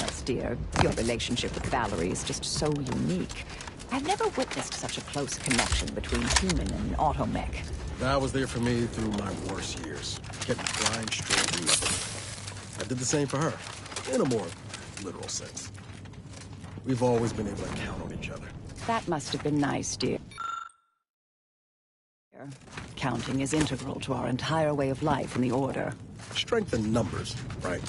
us, dear. Your relationship with Valerie is just so unique. I've never witnessed such a close connection between human and automech. Val was there for me through my worst years. Kept me flying straight through nothing. I did the same for her, in a more literal sense. We've always been able to count on each other. That must have been nice, dear. Counting is integral to our entire way of life in the Order. Strength in numbers, right?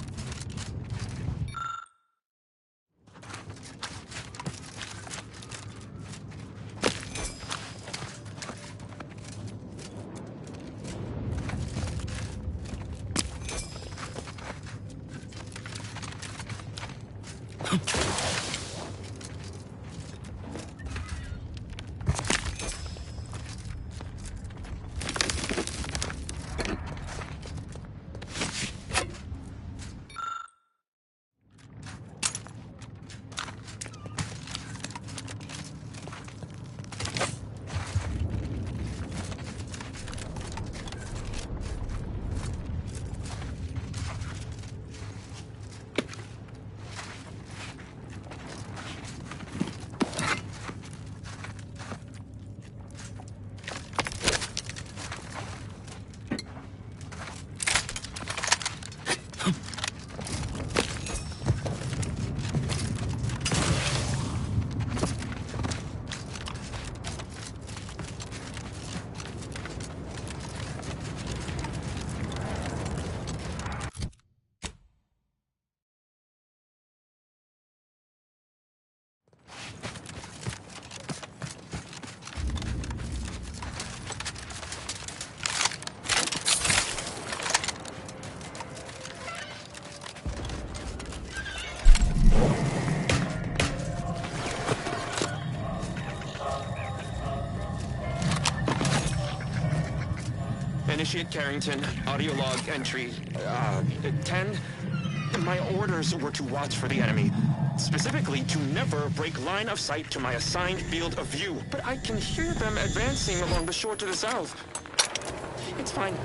Initiate Carrington, audio log entry, 10. My orders were to watch for the enemy. Specifically, to never break line of sight to my assigned field of view. But I can hear them advancing along the shore to the south. It's fine.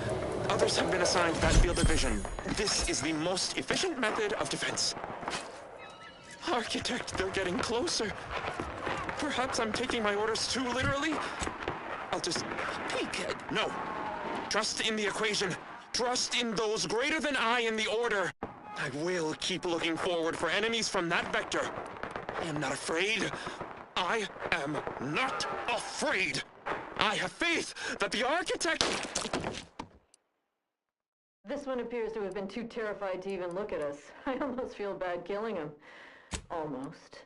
Others have been assigned that field of vision. This is the most efficient method of defense. Architect, they're getting closer. Perhaps I'm taking my orders too literally? I'll just peek. No. Trust in the equation. Trust in those greater than I in the Order. I will keep looking forward for enemies from that vector. I am not afraid. I am not afraid. I have faith that the architect... This one appears to have been too terrified to even look at us. I almost feel bad killing him. Almost.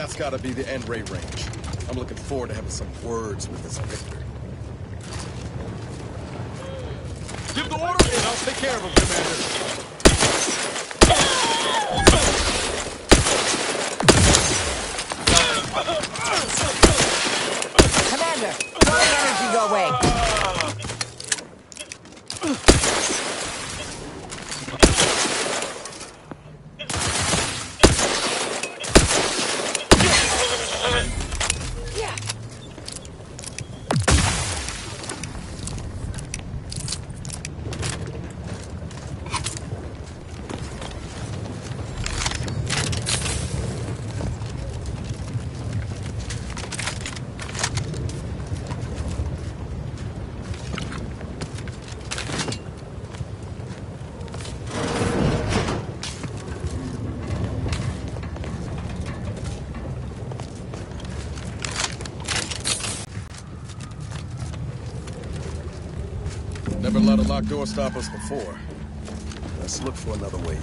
That's gotta be the end rate range. I'm looking forward to having some words with this Victor. Give the order and I'll take care of him, Commander. Commander, throwing energy your way. Never let a locked door stop us before. Let's look for another way in.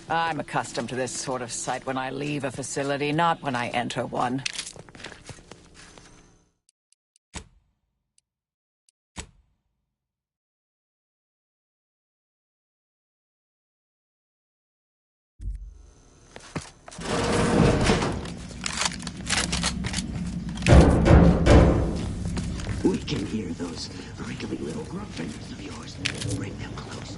I'm accustomed to this sort of sight when I leave a facility, not when I enter one. We can hear those wriggly little grub fingers of yours. Bring them close.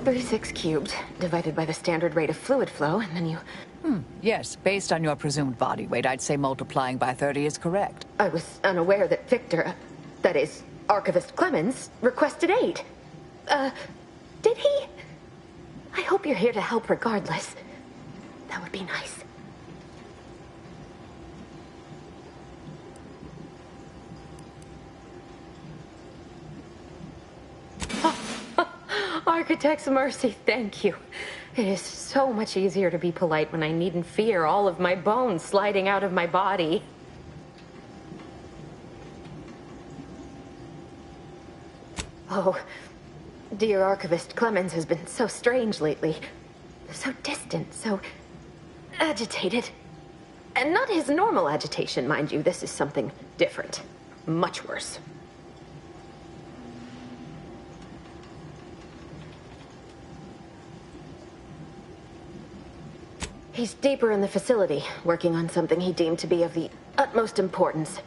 .36 cubed, divided by the standard rate of fluid flow, and then you... Yes, based on your presumed body weight, I'd say multiplying by 30 is correct. I was unaware that Victor, that is, Archivist Clemens, requested aid. Did he? I hope you're here to help regardless. That would be nice. Architect's mercy, thank you. It is so much easier to be polite when I needn't fear all of my bones sliding out of my body. Oh, dear Archivist Clemens has been so strange lately. So distant, so agitated. And not his normal agitation, mind you. This is something different. Much worse. He's deeper in the facility, working on something he deemed to be of the utmost importance.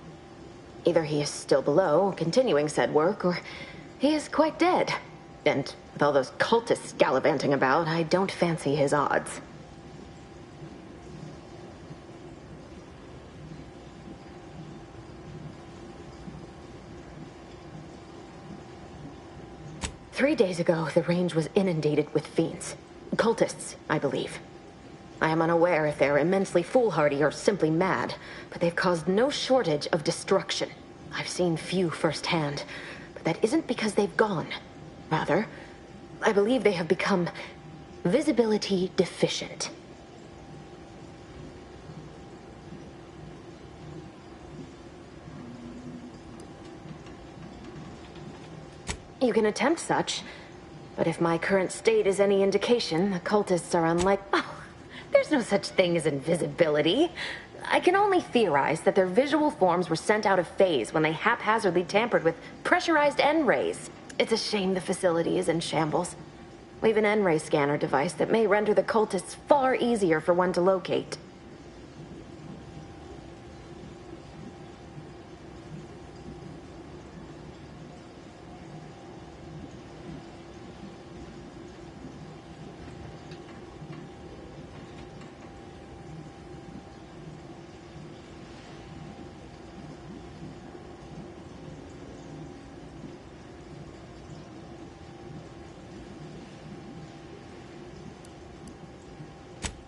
Either he is still below, continuing said work, or he is quite dead. And with all those cultists gallivanting about, I don't fancy his odds. Three days ago, the range was inundated with fiends. Cultists, I believe. I am unaware if they're immensely foolhardy or simply mad, but they've caused no shortage of destruction. I've seen few firsthand, but that isn't because they've gone. Rather, I believe they have become visibility deficient. You can attempt such, but if my current state is any indication, the cultists are unlike... Oh, there's no such thing as invisibility. I can only theorize that their visual forms were sent out of phase when they haphazardly tampered with pressurized N-rays. It's a shame the facility is in shambles. We've an N-ray scanner device that may render the cultists far easier for one to locate.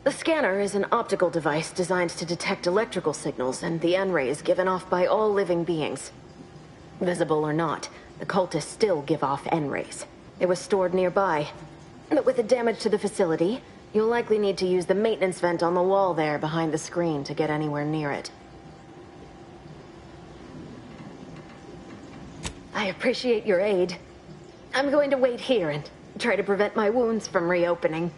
The scanner is an optical device designed to detect electrical signals and the N-rays given off by all living beings. Visible or not, the cultists still give off N-rays. It was stored nearby. But with the damage to the facility, you'll likely need to use the maintenance vent on the wall there behind the screen to get anywhere near it. I appreciate your aid. I'm going to wait here and try to prevent my wounds from reopening.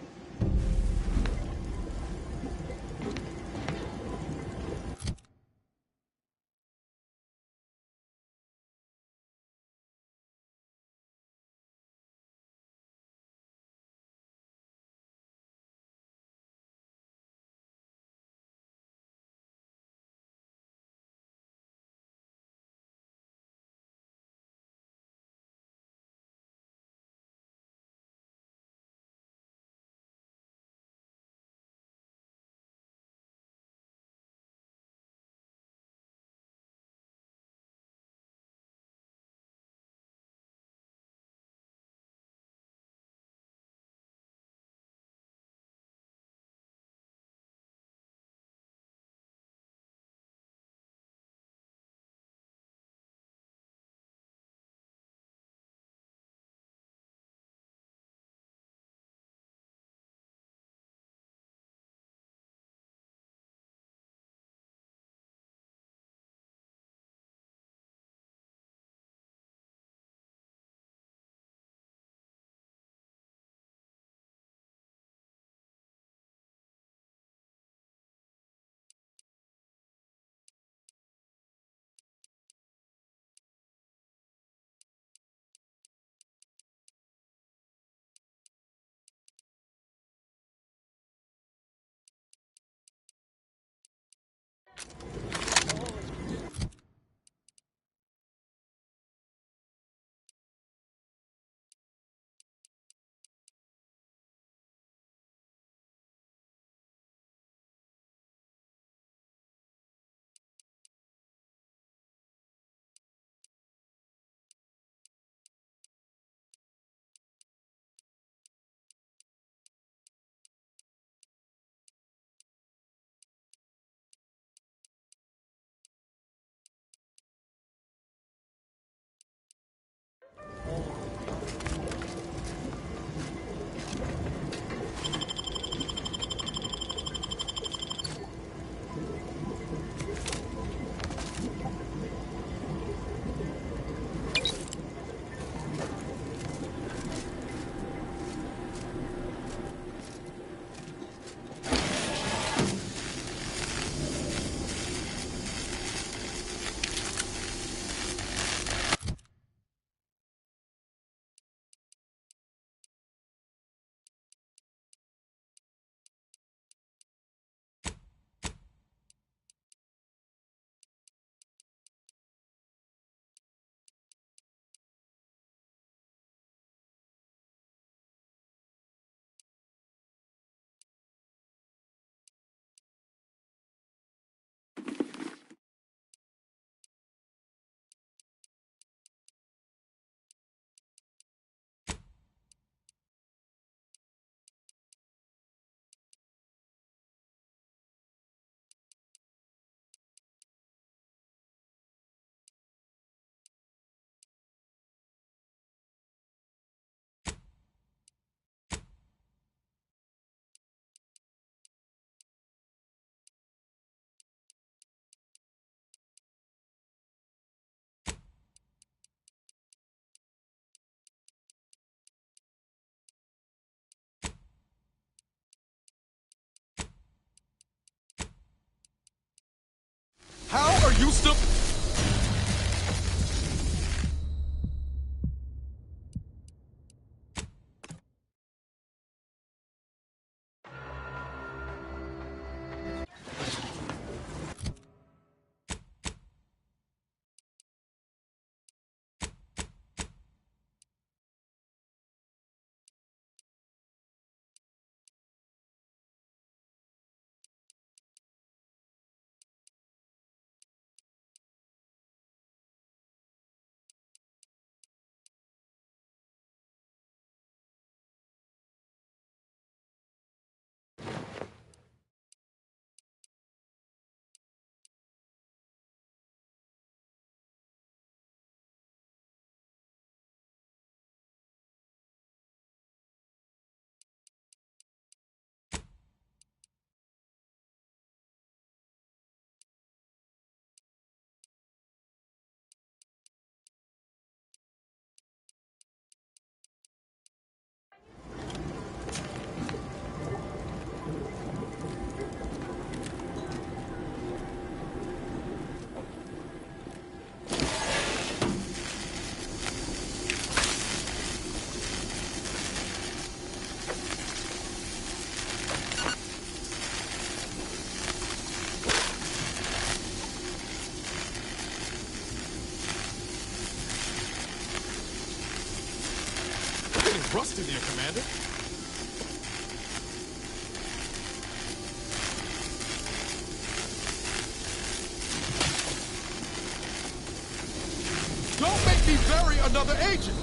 thrust in there, Commander. Don't make me bury another agent!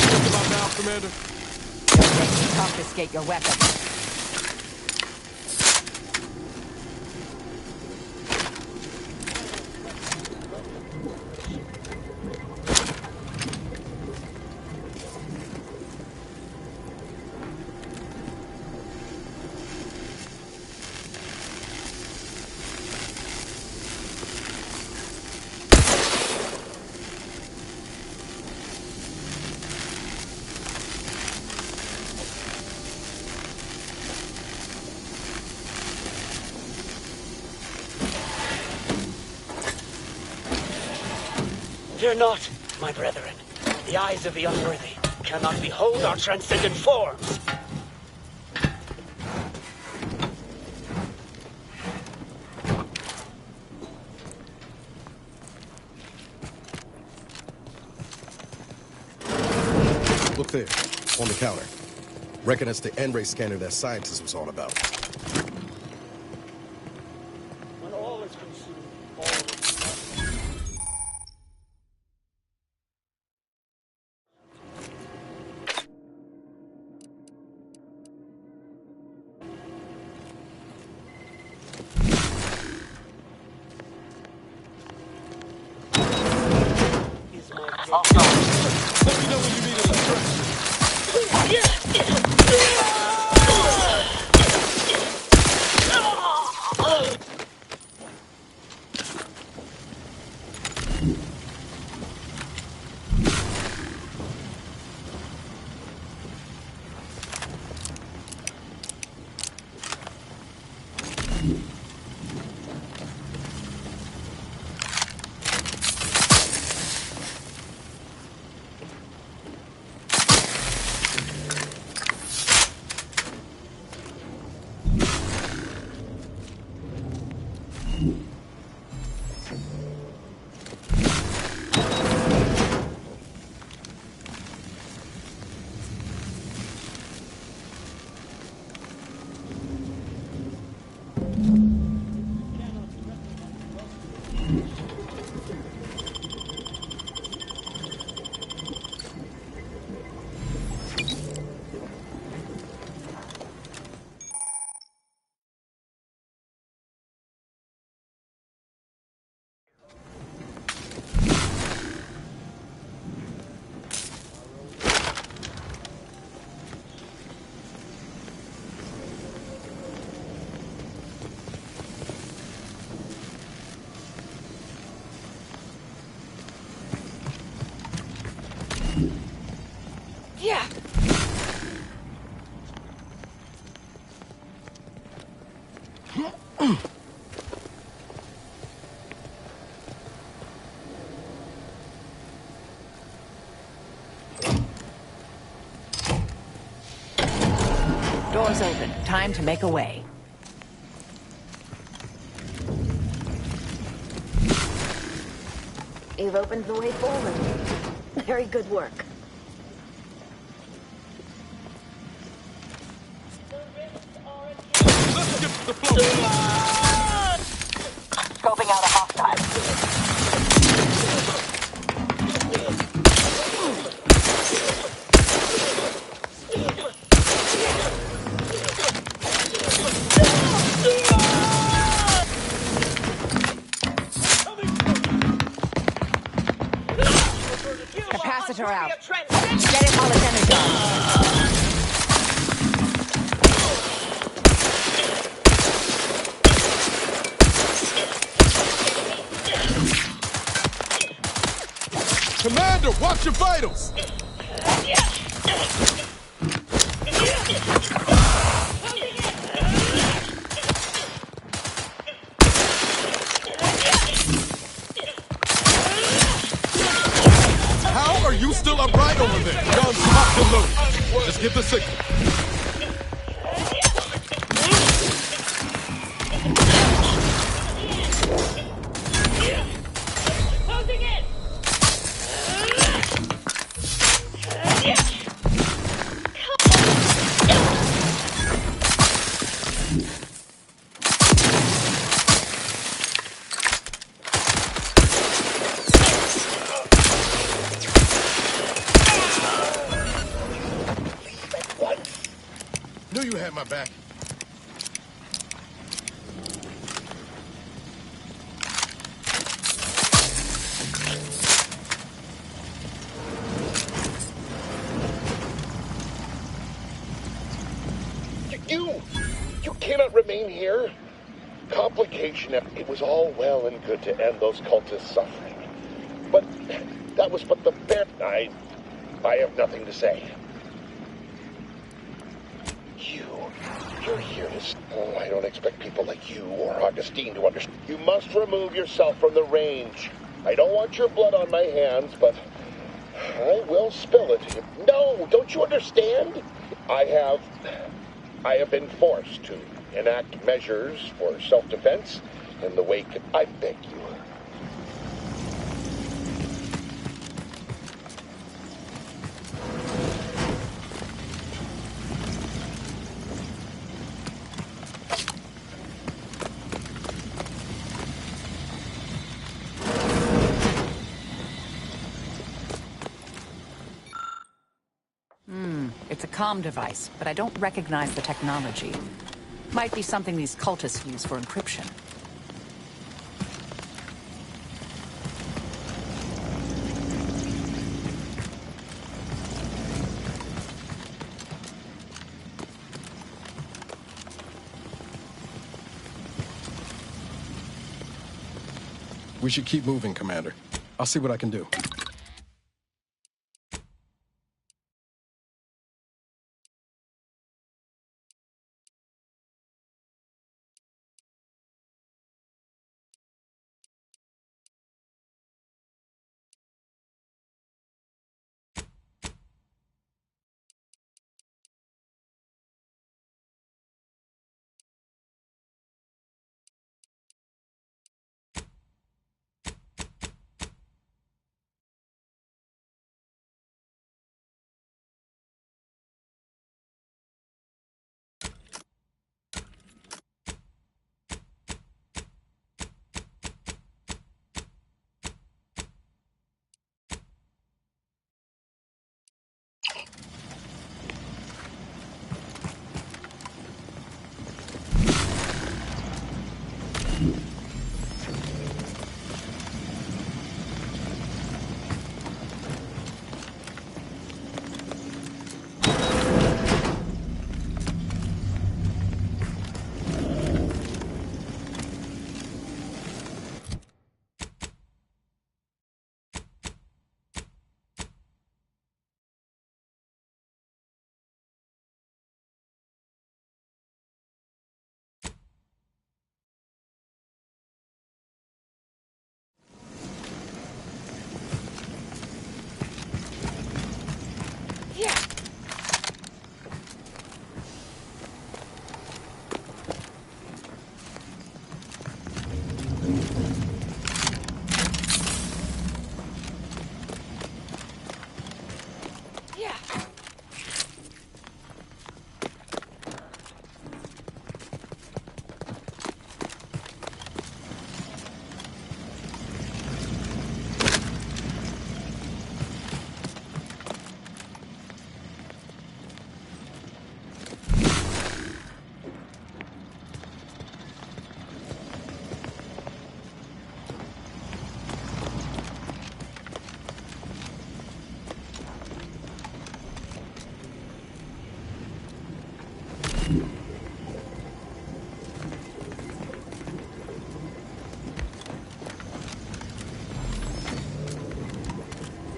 What about now, Commander? Confiscate your weapon. Fear not, my brethren. The eyes of the unworthy cannot behold our transcendent forms. Look there, on the counter. Reckon it's the N-ray scanner that scientist was on about. When all is consumed, all is lost. Is my death. Let me know when you need an address. Yeah. Doors open. Time to make a way. You've opened the way forward. Very good work. Let's get to the floor. Scoping out a hostile. Capacitor out. Get it while it's energized. Commander, watch your vitals! How are you still upright over there? Guns locked and loaded. Just get the signal. Closing in! had my back. You cannot remain here. Complication. It was all well and good to end those cultists' suffering. But that was but the bare... I have nothing to say. You're here to... Oh, I don't expect people like you or Augustine to understand. You must remove yourself from the range. I don't want your blood on my hands, but I will spill it. No, don't you understand? I have been forced to enact measures for self-defense in the wake... I beg you. It's a comm device, but I don't recognize the technology. Might be something these cultists use for encryption. We should keep moving, Commander. I'll see what I can do.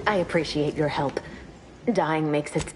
I appreciate your help. Dying makes it...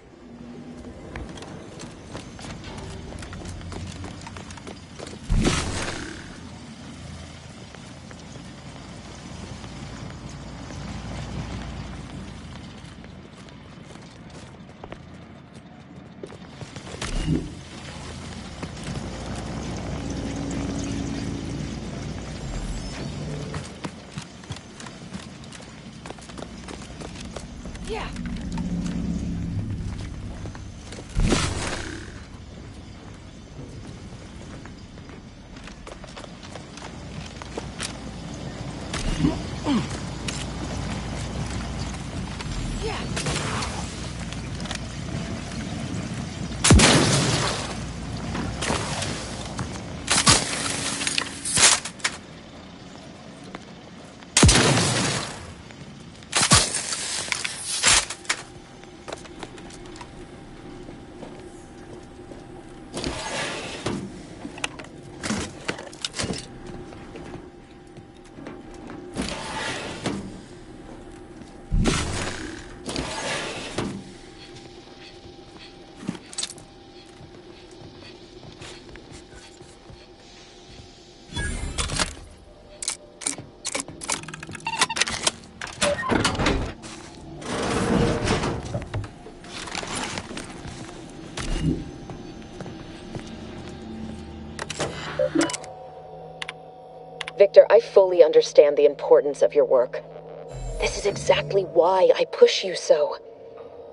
Victor, I fully understand the importance of your work. This is exactly why I push you so.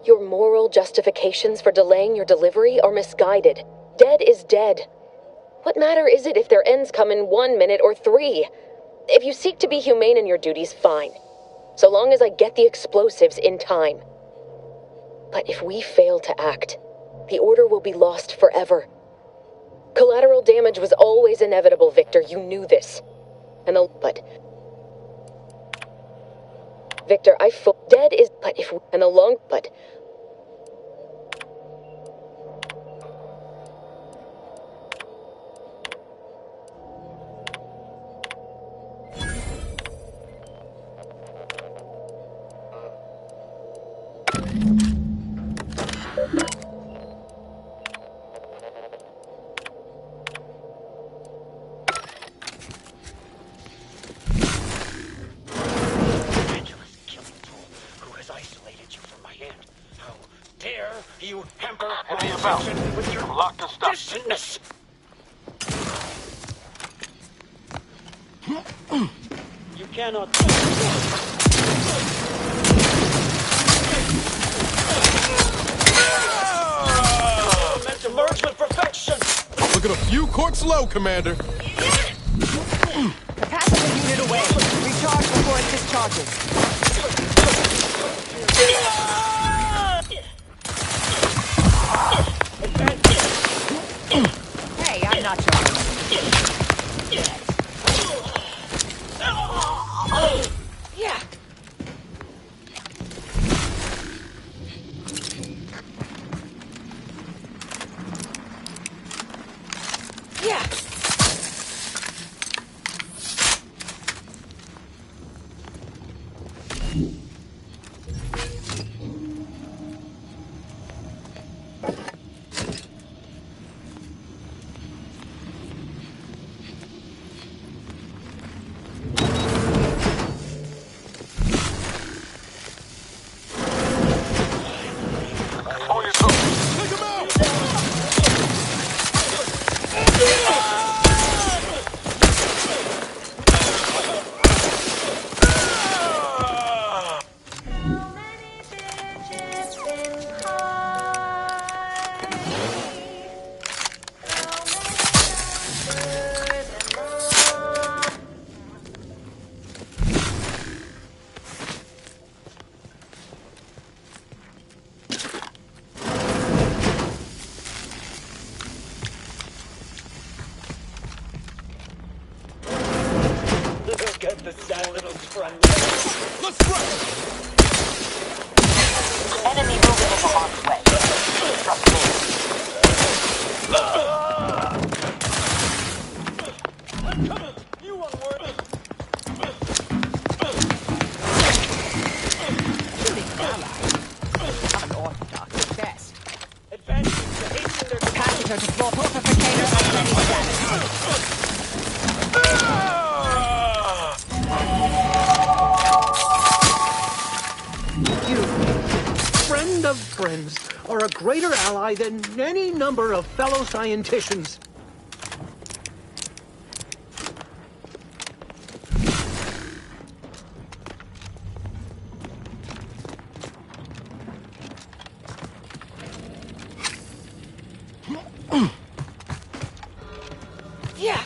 Your moral justifications for delaying your delivery are misguided. Dead is dead. What matter is it if their ends come in 1 minute or 3? If you seek to be humane in your duties, fine. So long as I get the explosives in time. But if we fail to act, the order will be lost forever. Collateral damage was always inevitable, Victor. You knew this. But Victor, dead is but if and the long but Angelus, killing fool, who has isolated you from my hand. How dare you hamper my affection with your distant-ness? You cannot. Meant to merge with perfection. Look at a few corks low, Commander. Capacitor unit away. Recharge before it discharges. Hey, I'm not joking. Yeah. Yeah. Take him out! Look at the sad little friend. Let's run! Enemy moving into harm's way. Trust me. You unworthy. Killing allies. Unorthodox at best. Advancing to hasten their Capacitor to floor purificator at ready status. You, friend of friends, are a greater ally than any number of fellow scienticians. Yeah.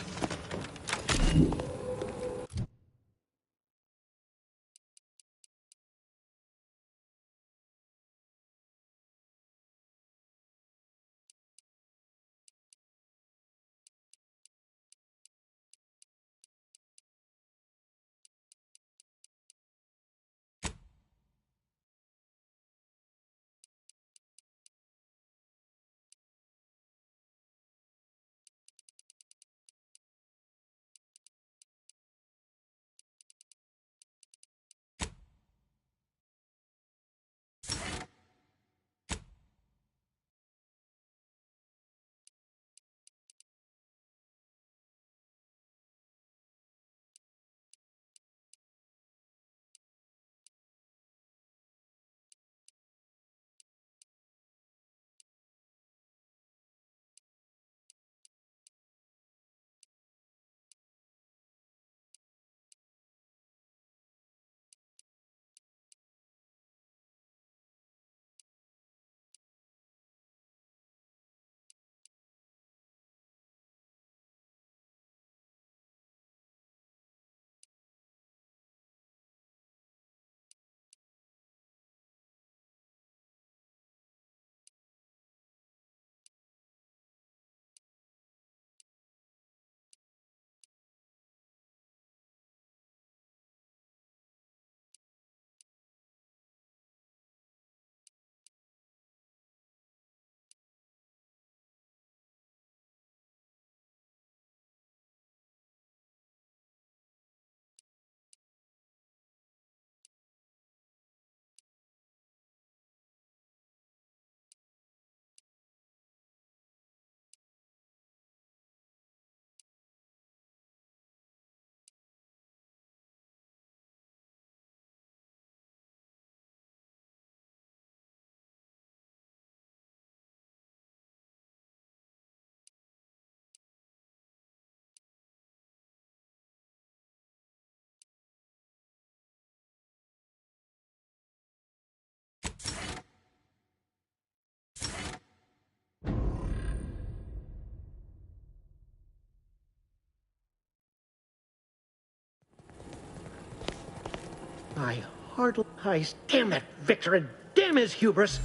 Damn that Victor, and damn his hubris!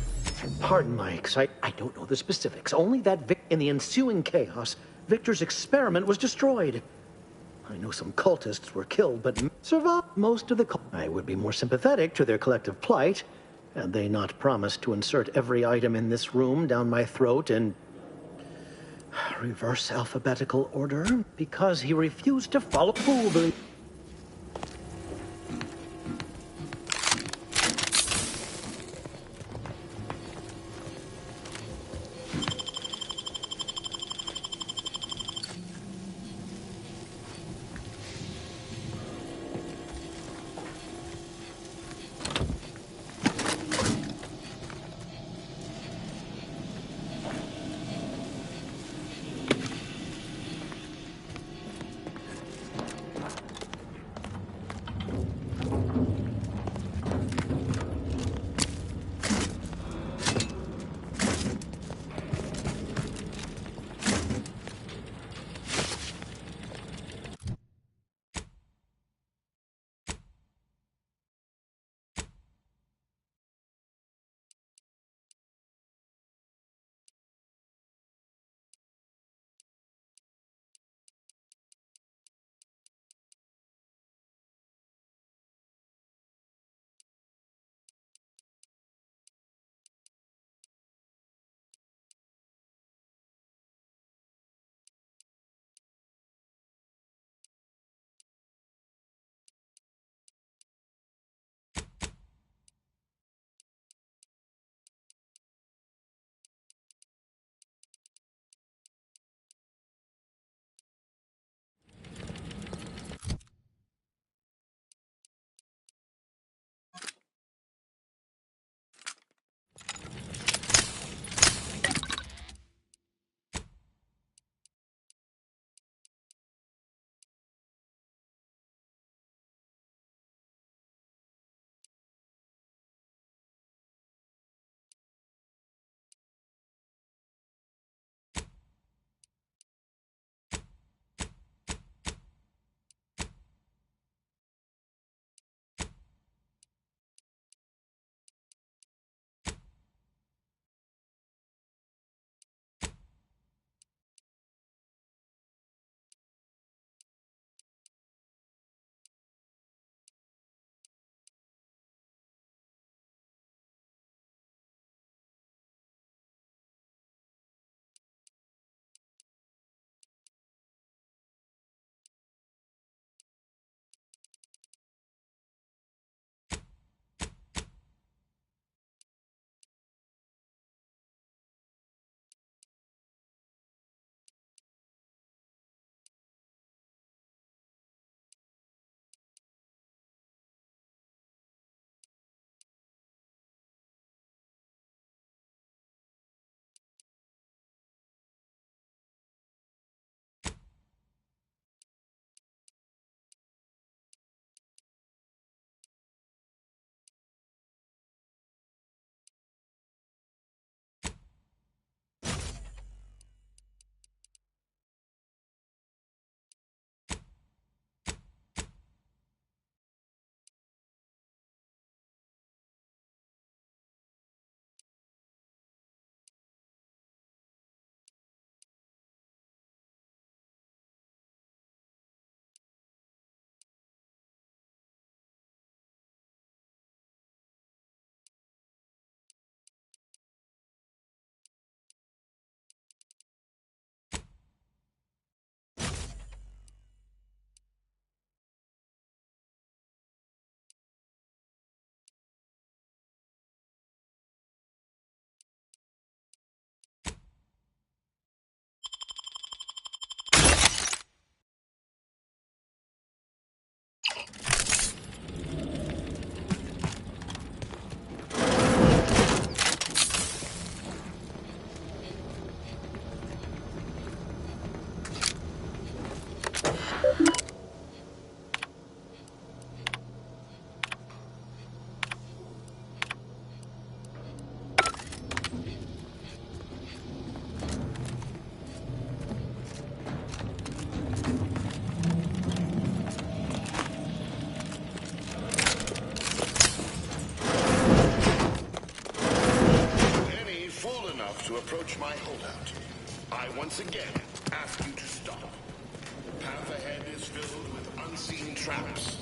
Pardon my excite. I don't know the specifics. Only that in the ensuing chaos, Victor's experiment was destroyed. I know some cultists were killed, but survived. Most of the I would be more sympathetic to their collective plight, had they not promised to insert every item in this room down my throat in reverse alphabetical order, because he refused to follow fool. approach my holdout, I once again ask you to stop. The path ahead is filled with unseen traps.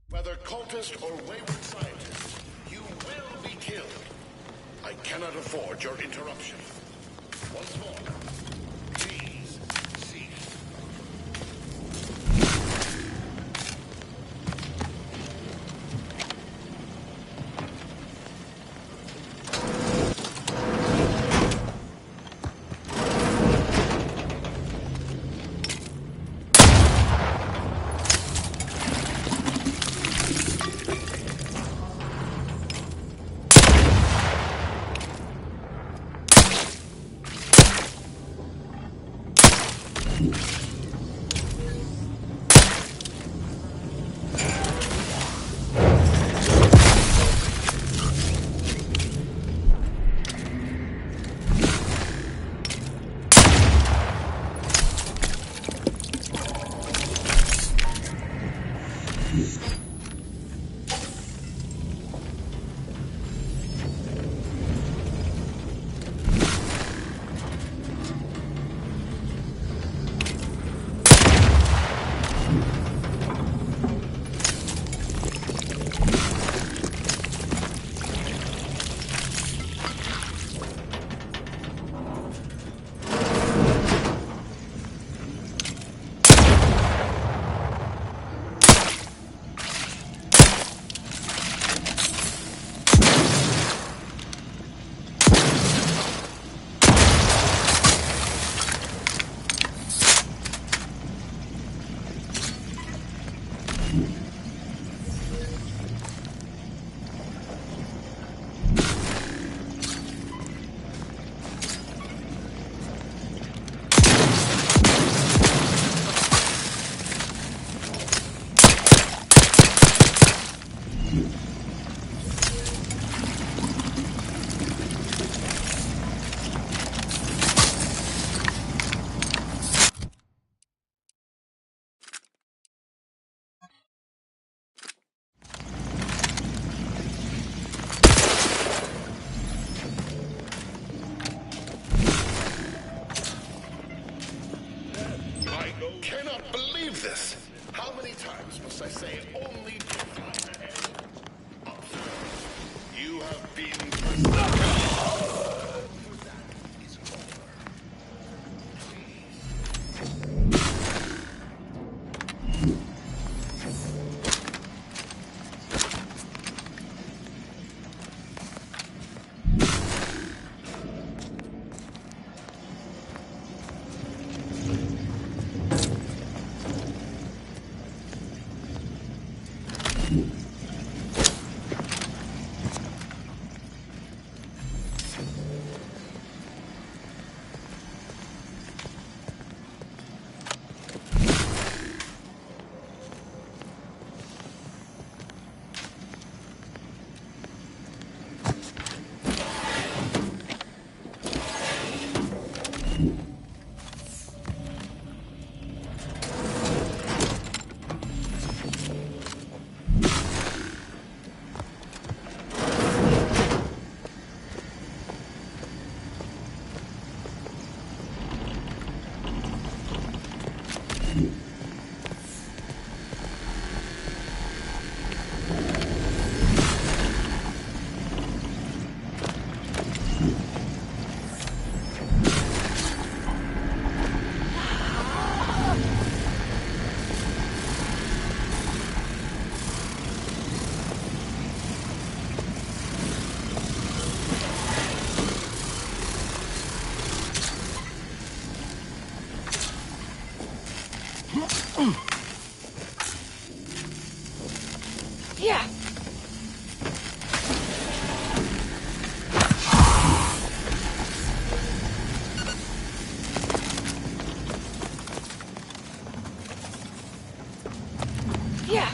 Whether cultist or wayward scientist, you will be killed. I cannot afford your interruption. Once more, please cease. This. How many times must I say only to fly ahead? You have been Yeah. Yeah.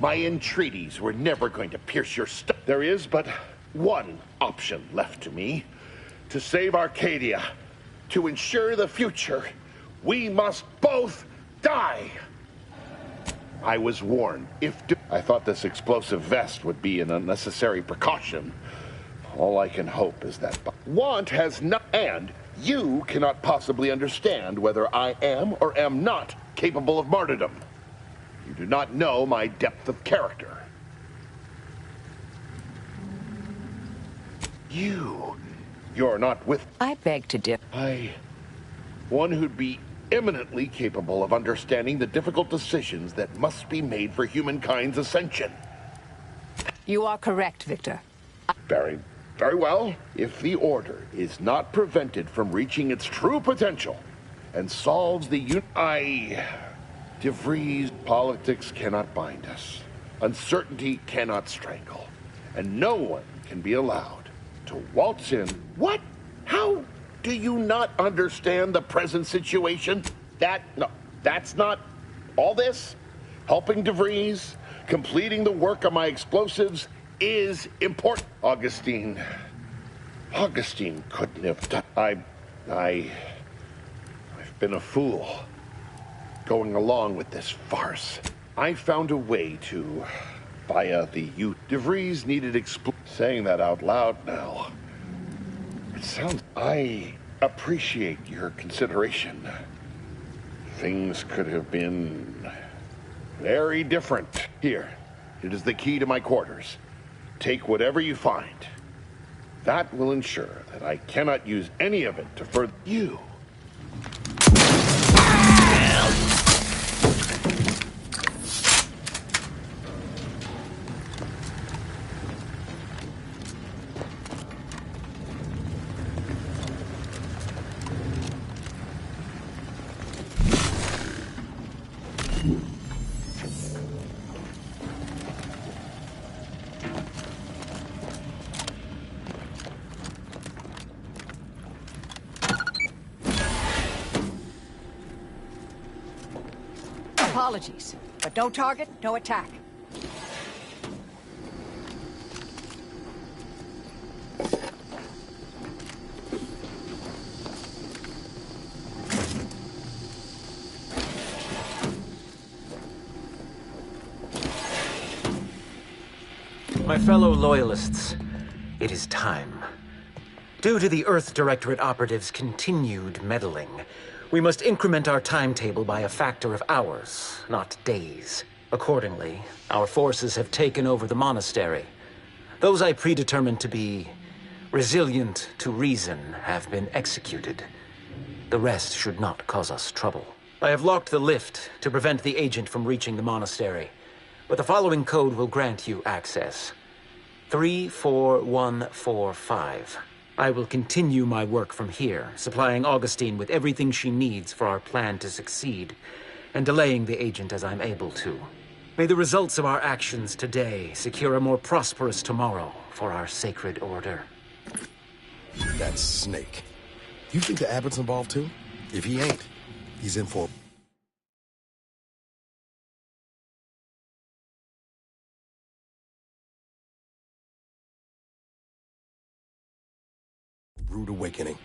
My entreaties were never going to pierce your stomach. There is but one option left to me. To save Arcadia, to ensure the future, we must both die. I was warned. I thought this explosive vest would be an unnecessary precaution. All I can hope is that want has not, and you cannot possibly understand whether I am or am not capable of martyrdom. You do not know my depth of character. You're not with... I beg to differ. One who'd be eminently capable of understanding the difficult decisions that must be made for humankind's ascension. You are correct, Victor. Very well. If the Order is not prevented from reaching its true potential and solves the DeVries, politics cannot bind us. Uncertainty cannot strangle. And no one can be allowed to waltz in. What? How do you not understand the present situation? No, that's not all this. Helping DeVries, completing the work of my explosives is important. Augustine couldn't have done. I've been a fool. Going along with this farce. I found a way to, via the youth, DeVries needed saying that out loud now. It sounds... I appreciate your consideration. Things could have been very different. Here, it is the key to my quarters. Take whatever you find. That will ensure that I cannot use any of it to further you. Apologies, but no target, no attack. My fellow Loyalists, it is time. Due to the Earth Directorate operatives' continued meddling, we must increment our timetable by a factor of hours, not days. Accordingly, our forces have taken over the monastery. Those I predetermined to be resilient to reason have been executed. The rest should not cause us trouble. I have locked the lift to prevent the agent from reaching the monastery, but the following code will grant you access. 34145. I will continue my work from here, supplying Augustine with everything she needs for our plan to succeed, and delaying the agent as I'm able to. May the results of our actions today secure a more prosperous tomorrow for our sacred order. That's Snake. You think the Abbott's involved too? If he ain't, he's in for a rude awakening.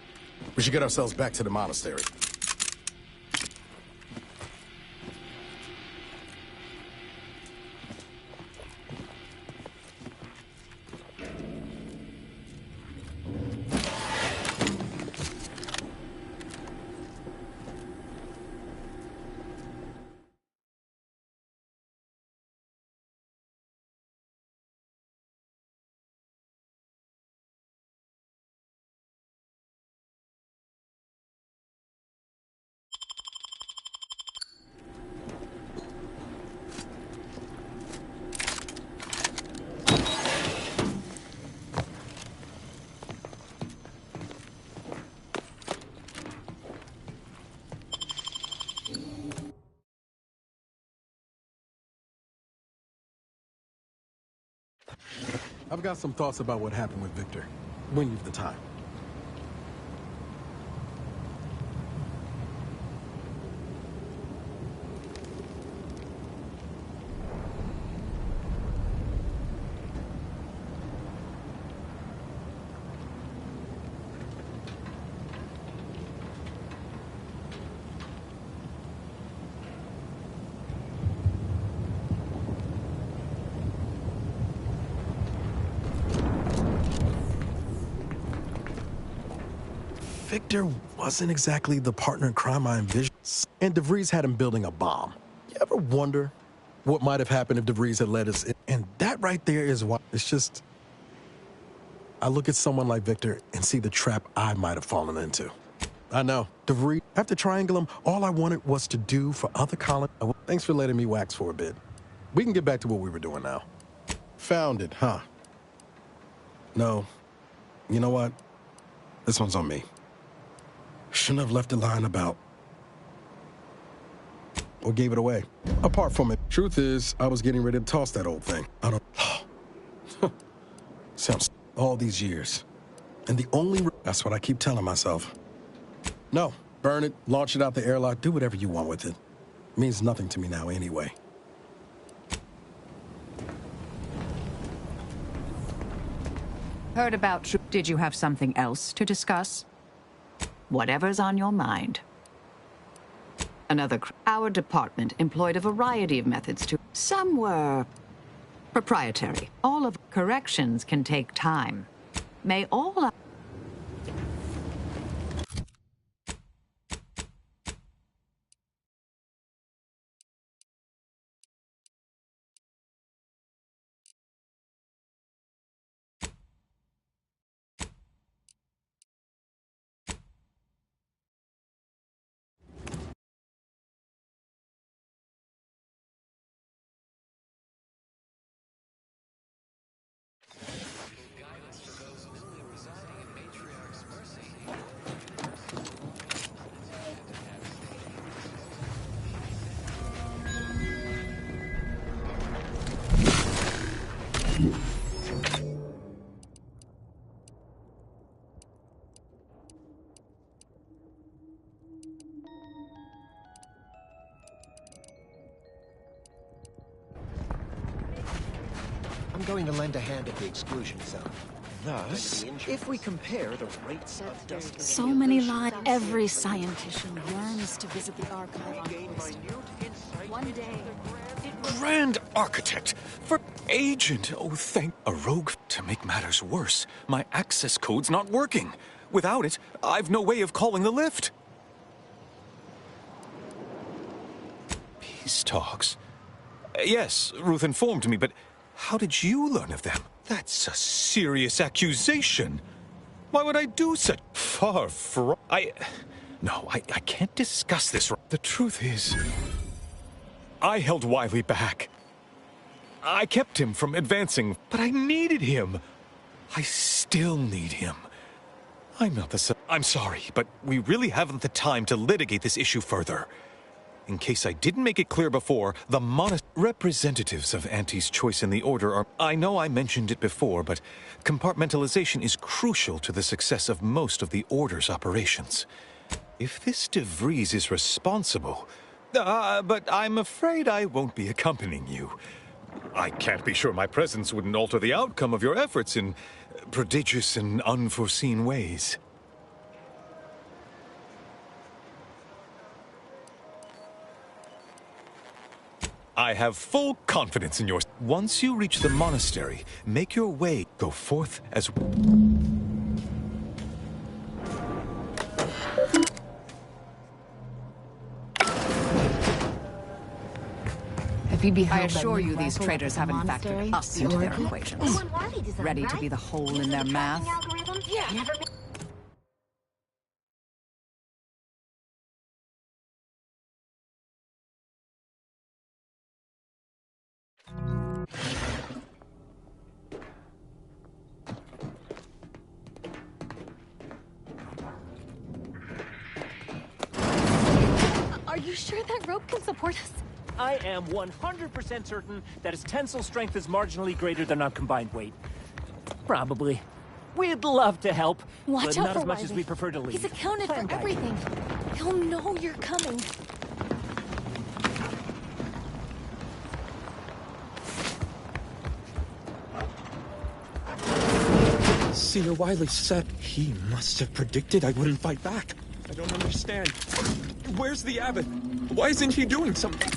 We should get ourselves back to the monastery. I've got some thoughts about what happened with Victor, when you've the time. Victor wasn't exactly the partner in crime I envisioned, and DeVries had him building a bomb. You ever wonder what might have happened if DeVries had let us in? And that right there is why it's just... I look at someone like Victor and see the trap I might have fallen into. I know, DeVries, after triangling him, all I wanted was to do for other colonies. Thanks for letting me wax for a bit. We can get back to what we were doing now. Found it, huh? No. You know what? This one's on me. Shouldn't have left the line about or gave it away. Apart from it, truth is, I was getting ready to toss that old thing. I don't... Sounds all these years. And the only... That's what I keep telling myself. No, burn it, launch it out the airlock, do whatever you want with it. It means nothing to me now anyway. Heard about... Did you have something else to discuss? Whatever's on your mind. Our department employed a variety of methods to... Some were proprietary. All of corrections can take time. May all... I'm going to lend a hand at the exclusion zone. Thus, if we compare the rates of dust... So many lives. Every scientist yearns to visit the archive on Quest. One day... Grand Architect! For agent! Oh, thank... A rogue to make matters worse. My access code's not working. Without it, I've no way of calling the lift. Peace talks? Yes, Ruth informed me, but how did you learn of them? That's a serious accusation. Why would I do such... Far from... No, I can't discuss this. The truth is... I held Wiley back. I kept him from advancing, but I needed him. I still need him. I'm not I'm sorry, but we really haven't the time to litigate this issue further. In case I didn't make it clear before, the representatives of Auntie's choice in the Order are... I know I mentioned it before, but compartmentalization is crucial to the success of most of the Order's operations. If this De Vries is responsible... but I'm afraid I won't be accompanying you. I can't be sure my presence wouldn't alter the outcome of your efforts in prodigious and unforeseen ways. I have full confidence in yours. Once you reach the monastery, make your way. Go forth as... I assure you these traitors haven't factored us into their equations. Ready to be the hole in their math? Are you sure that rope can support us? I am 100% certain that his tensile strength is marginally greater than our combined weight. Probably. We'd love to help, Watch but out not for as much Wiley. as we prefer to leave. He's accounted Plan for back. everything. He'll know you're coming. Senior Wiley said he must have predicted I wouldn't fight back. I don't understand. Where's the abbot? Why isn't he doing something?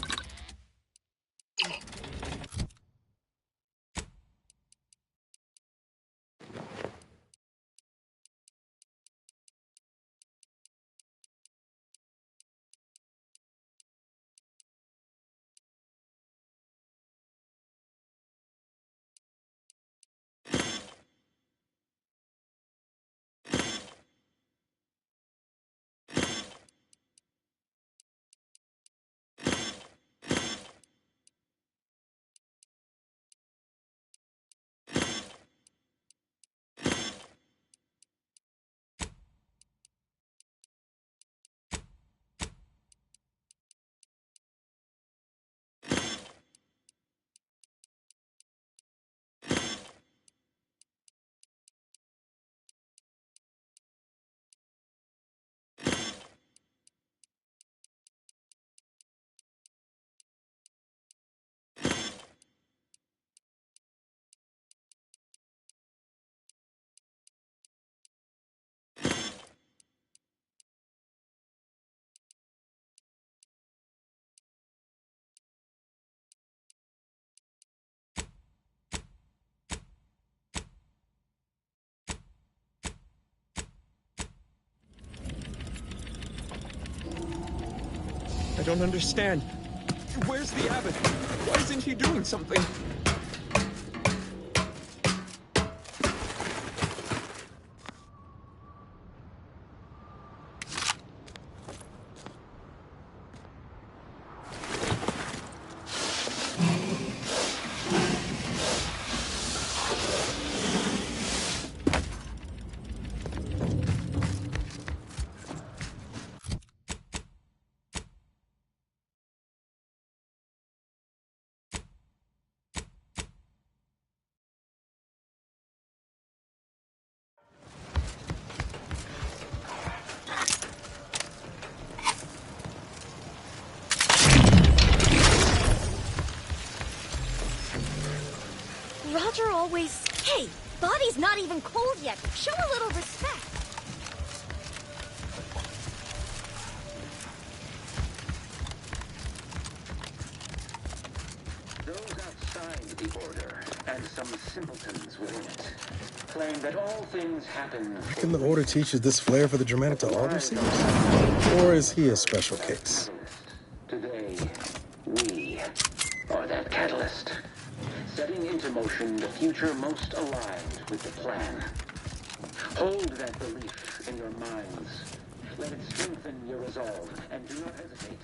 I don't understand. Where's the abbot? Why isn't he doing something? Roger always... Hey, body's not even cold yet. Show a little respect. Those outside the Order, and some simpletons within it, claim that all things happen... Can the Order teach this flair for the dramatic to all their seers? Or is he a special case? Today, we are that catalyst, setting into motion the future most aligned with the plan. Hold that belief in your minds. Let it strengthen your resolve, and do not hesitate.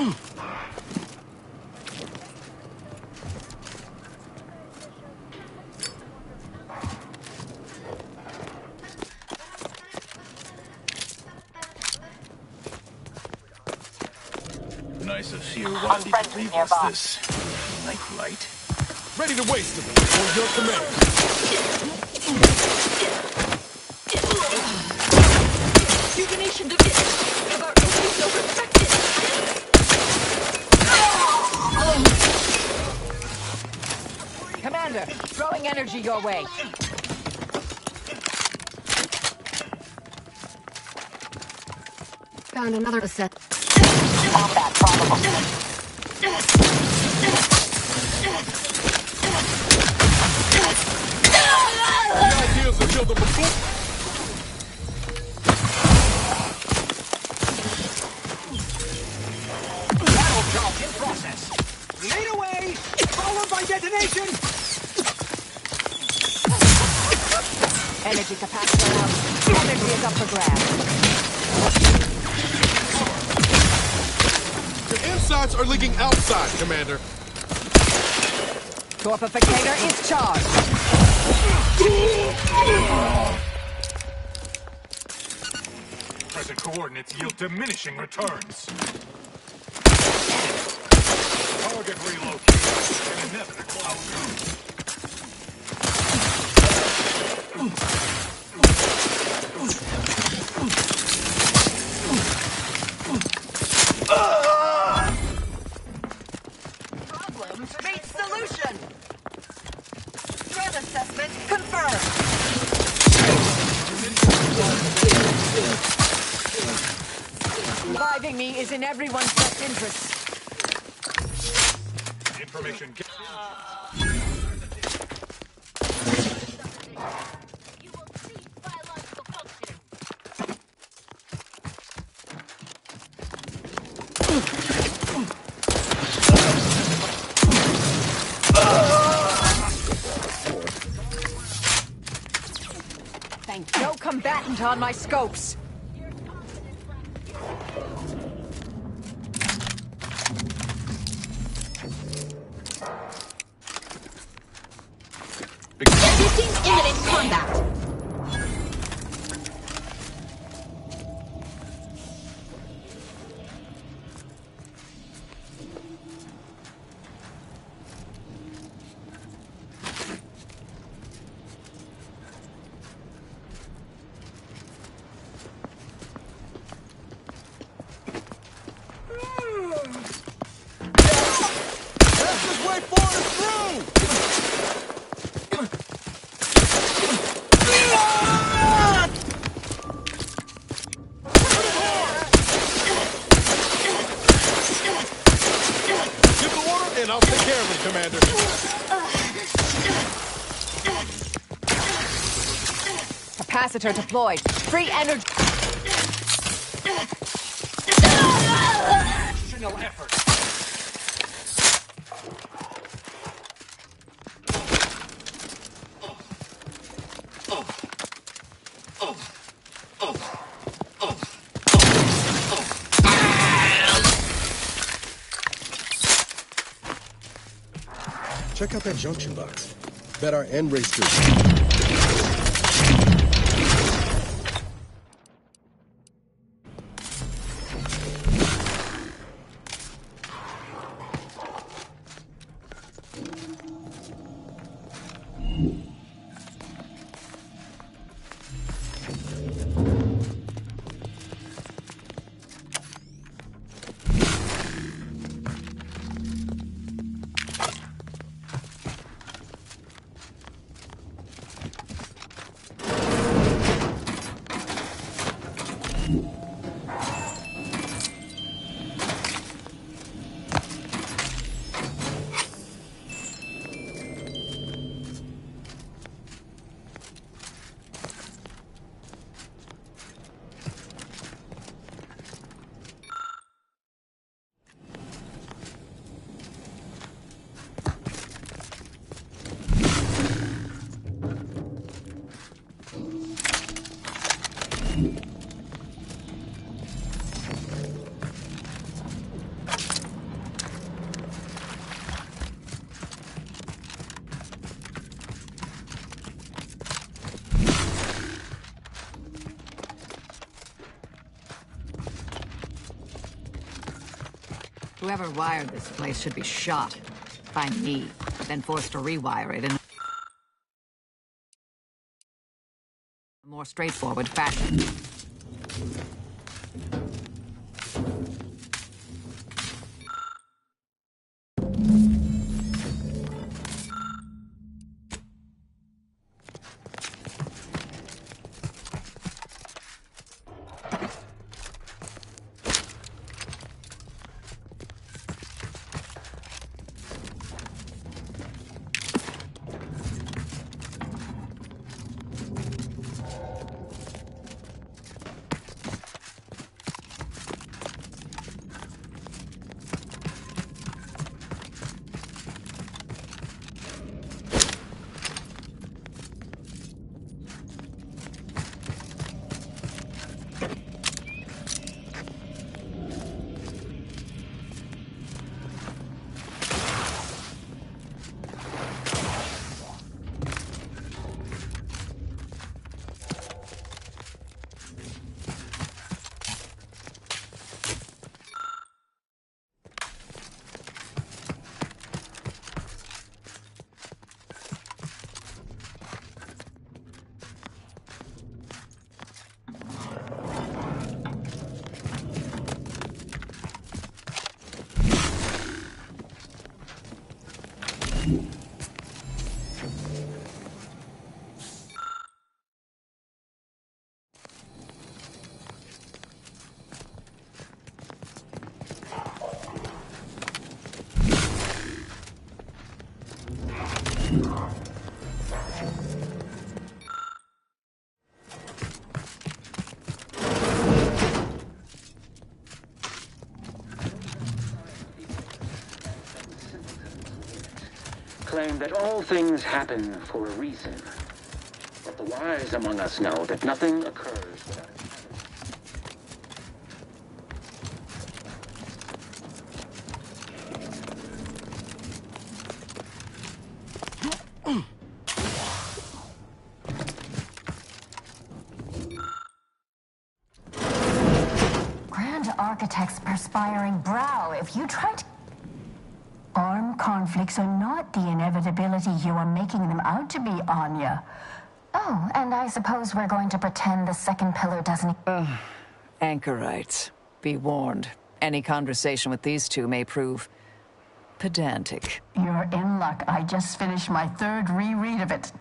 Nice of you, Wiley, to leave us this nightlight. Ready to waste them. On your command. Rejuvenation division. About to be so respected. Commander, throwing energy your way. Found another asset. Combat probable. The ideas have killed them before. Battle charge in process. Lead away, followed by detonation. Energy capacitor out. Energy is up for grabs. Your insides are leaking outside, Commander. Torpificator is charged. Present coordinates yield diminishing returns. Target relocated. An inevitable outcome. Problem meets solution. Threat assessment confirmed. Reviving me is in everyone's best interest. Information. Thank no combatant on my scopes. Predicting imminent combat. Fastest way forward is through! Give the order and I'll take care of him, Commander. Capacitor deployed. Free energy. Additional effort. Check out that junction box. Bet our end race to... Whoever wired this place should be shot by me, then forced to rewire it in a more straightforward fashion. Claim that all things happen for a reason. But the wise among us know that nothing occurs without a Grand Architect's perspiring brow, if you try to... Armed conflicts are not the inevitability you are making them out to be, Anya. Oh, and I suppose we're going to pretend the second pillar doesn't... Anchorites. Be warned. Any conversation with these two may prove pedantic. You're in luck. I just finished my third reread of it.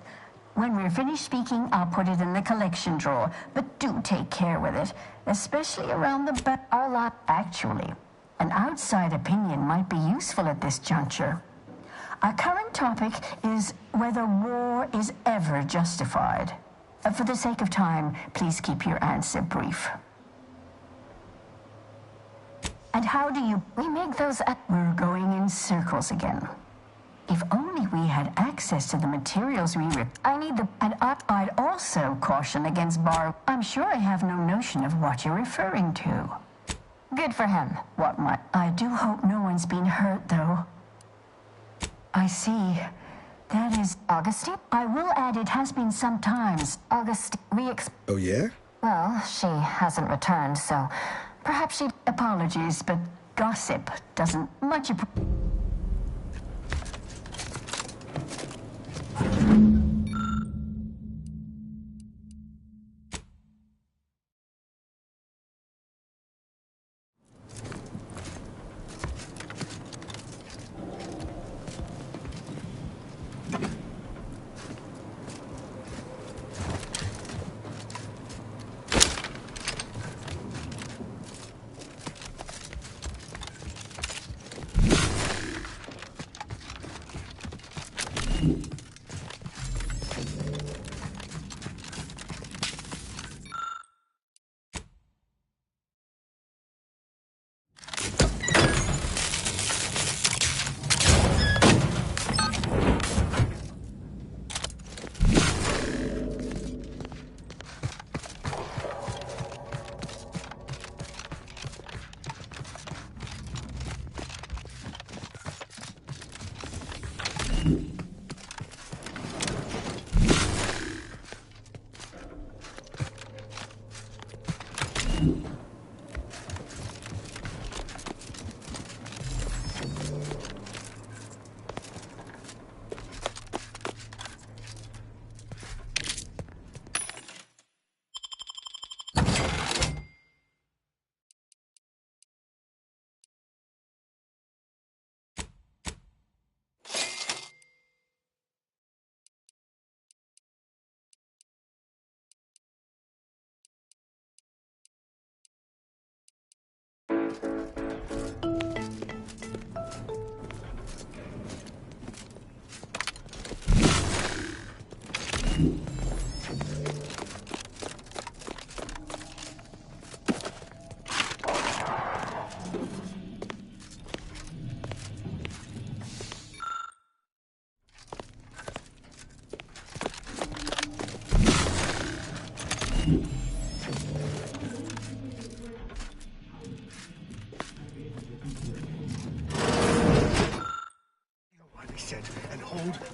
When we're finished speaking, I'll put it in the collection drawer. But do take care with it, especially around the back. Our lot, actually. An outside opinion might be useful at this juncture. Our current topic is whether war is ever justified. For the sake of time, please keep your answer brief. And how do you... We make those... We're going in circles again. If only we had access to the materials we I need the... And I'd also caution against I'm sure I have no notion of what you're referring to. Good for him. What might... I do hope no one's been hurt, though. I see. That is... Augustine? I will add it has been some times. Augustine, Oh, yeah? Well, she hasn't returned, so perhaps she... Apologies, but gossip doesn't much...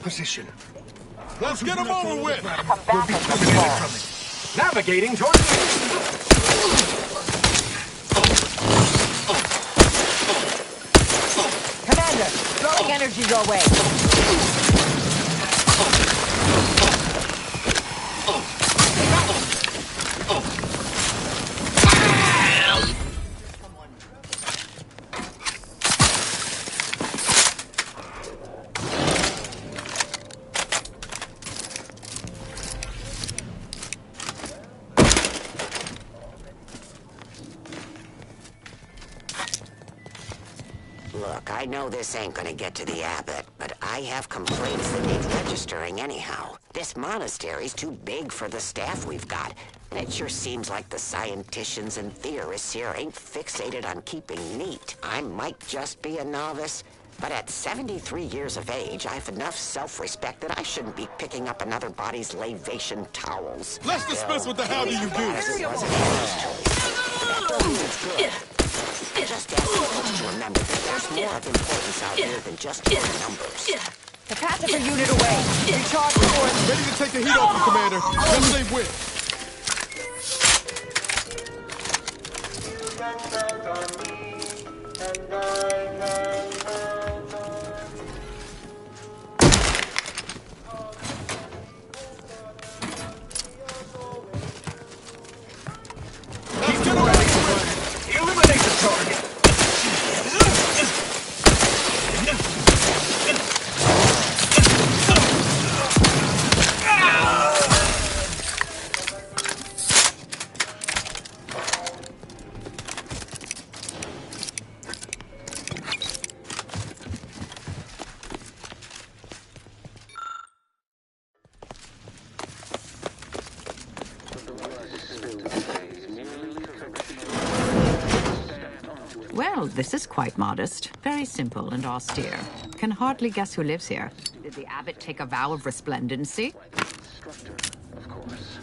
position. Let's get him over with! We'll be terminated from it. Navigating towards Commander, throwing energy your way. Look, I know this ain't gonna get to the abbot, but I have complaints that need registering anyhow. This monastery's too big for the staff we've got, and it sure seems like the scienticians and theorists here ain't fixated on keeping neat. I might just be a novice, but at 73 years of age, I've enough self-respect that I shouldn't be picking up another body's lavation towels. Let's dismiss what the hell do you do? As it was a first choice. That means good. Just ask folks to remember that there's more of importance out here than just your numbers. Capacitor unit away. Recharge force. Ready to take the heat off him, Commander. Let's save Wick. eliminate the target. Well, this is quite modest. Very simple and austere. Can hardly guess who lives here. Did the abbot take a vow of resplendency? Of course.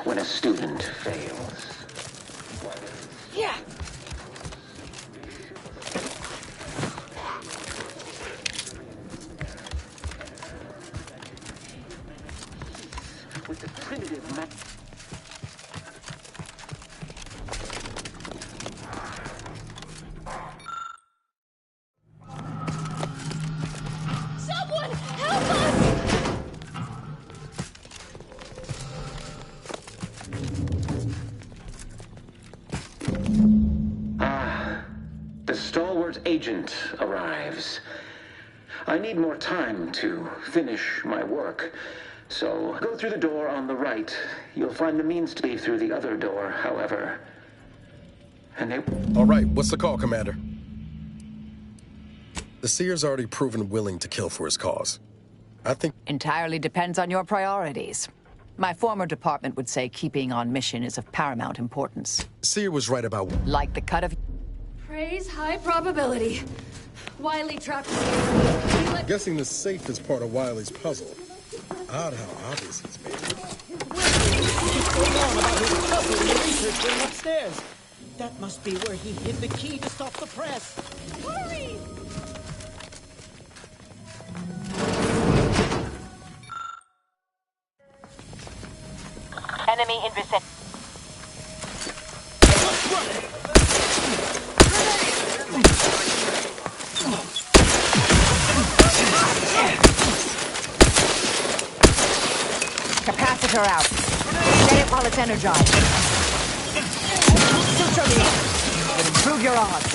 When a student fails. Yeah. With the primitive method. Someone help us! The stalwart agent arrives. I need more time to finish my work, so go through the door on the right. You'll find the means to leave through the other door, however. And they... All right, what's the call, Commander? The Seer's already proven willing to kill for his cause. I think... Entirely depends on your priorities. My former department would say keeping on mission is of paramount importance. Seer was right about... Like the cut of... Praise high probability. Wiley trapped us. I'm guessing the safe is part of Wiley's puzzle. Odd how obvious he's made it. What's going on about his puzzle in the research room upstairs? That must be where he hid the key to stop the press. Hurry! Enemy in vicinity. Capacitor out. Get it while it's energized. Suture me. It'll improve your odds.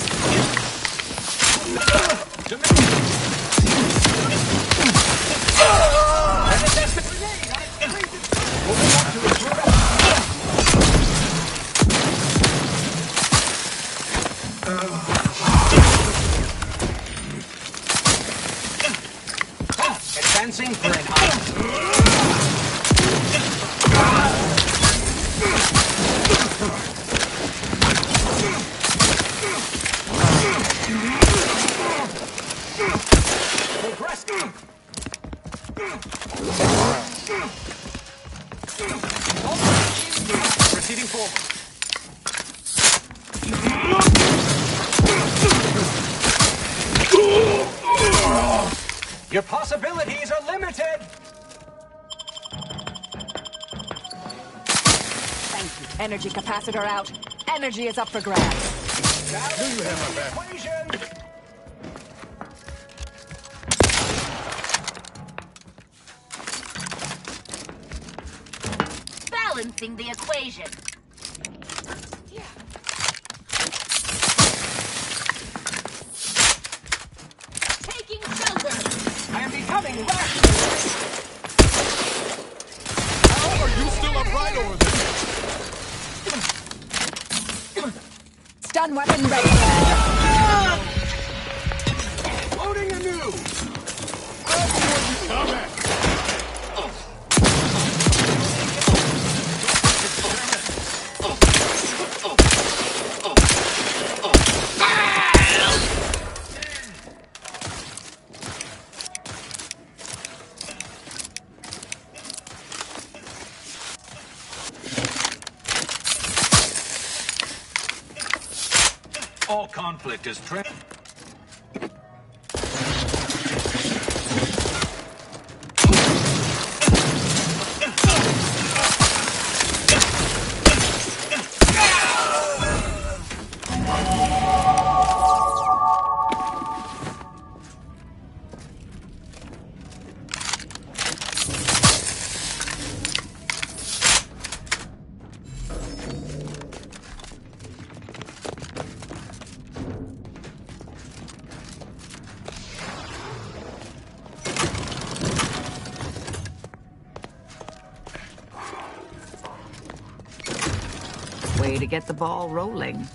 Advancing for an eye. Proceeding forward. Your possibilities are limited. Thank you. Energy capacitor out. Energy is up for grabs. Do you have my back? Balancing the equation. Taking shelter. I am becoming rational. How are you still upright over there? Stun weapon ready. Loading anew. All conflict is Way to get the ball rolling.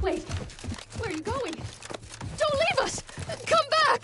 Wait, where are you going? Don't leave us! Come back!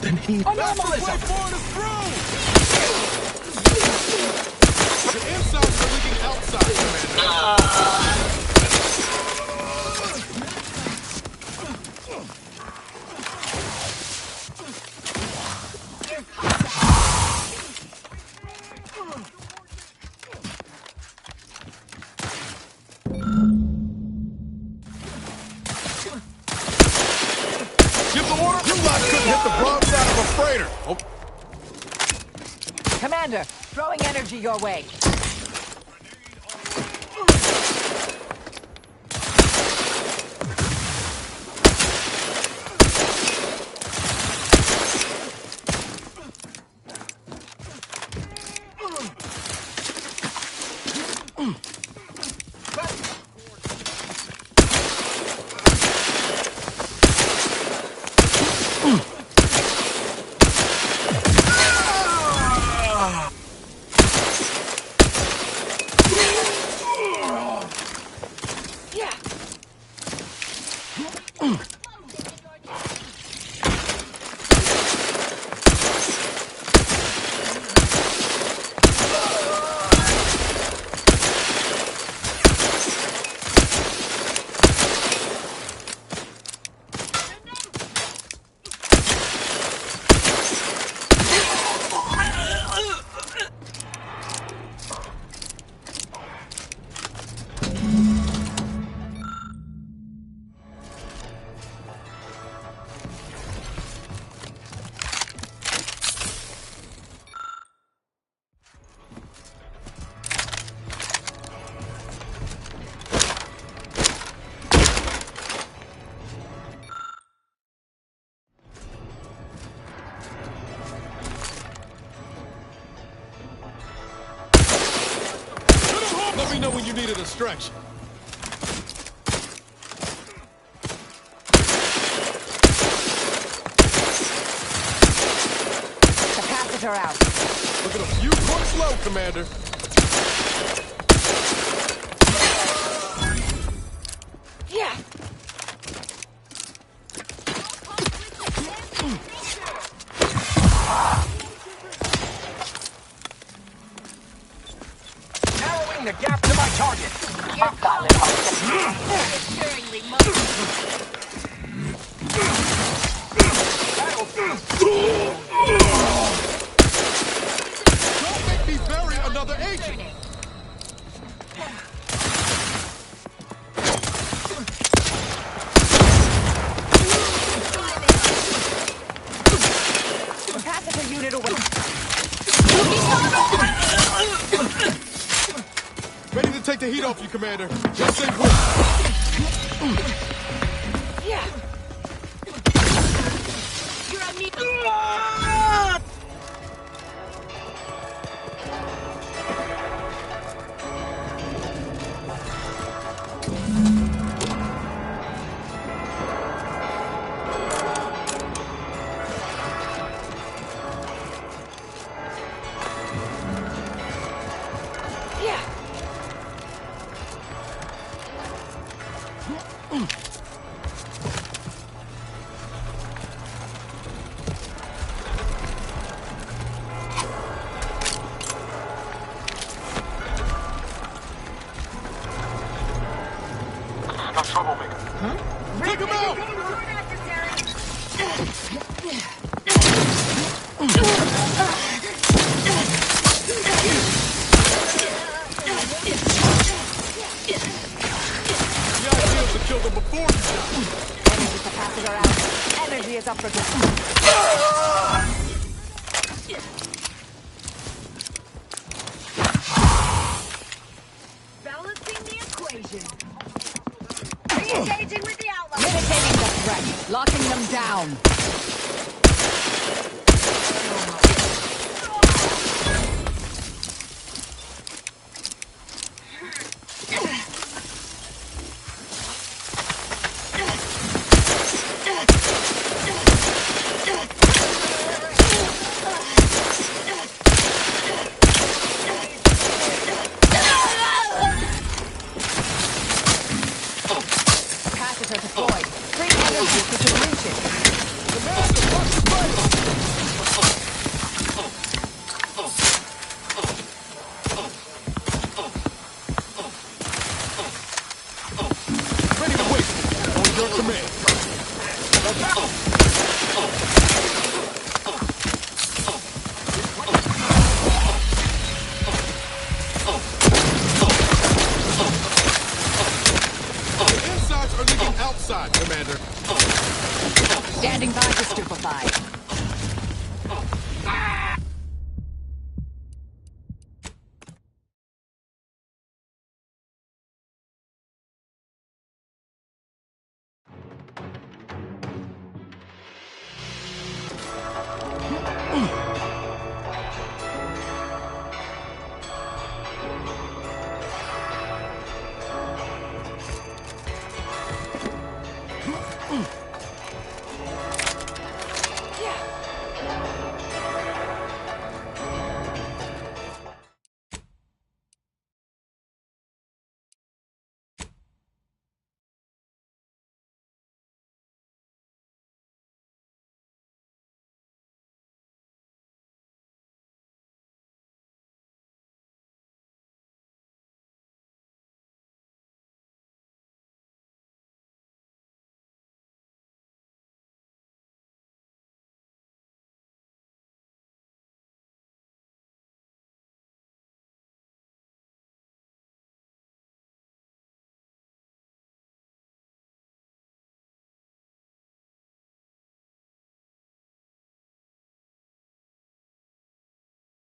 Then he... Anomalism! The insides are leaking outside, Commander. Give the order. You lot couldn't hit the broadside of a freighter. Oh. Commander, throwing energy your way. Let me know when you need a distraction. Capacitor out. Look at a few points low, Commander. Yeah. Narrowing the gap to my target. You're calling assuringly Don't make me bury another agent. heat off you, Commander. Just say when. Yeah. You're on me. Got troublemaker. Huh? Take him out! The idea was to kill them before you die. Energy capacitor out. Energy is up for balancing the equation. Re-engaging with the outlaw. Mitigating the threat. Locking them down. Capacitor deployed. Free energy if you can reach it. Ready to wait. On your command. The insides are leaking outside, Commander. Standing by to stupefy.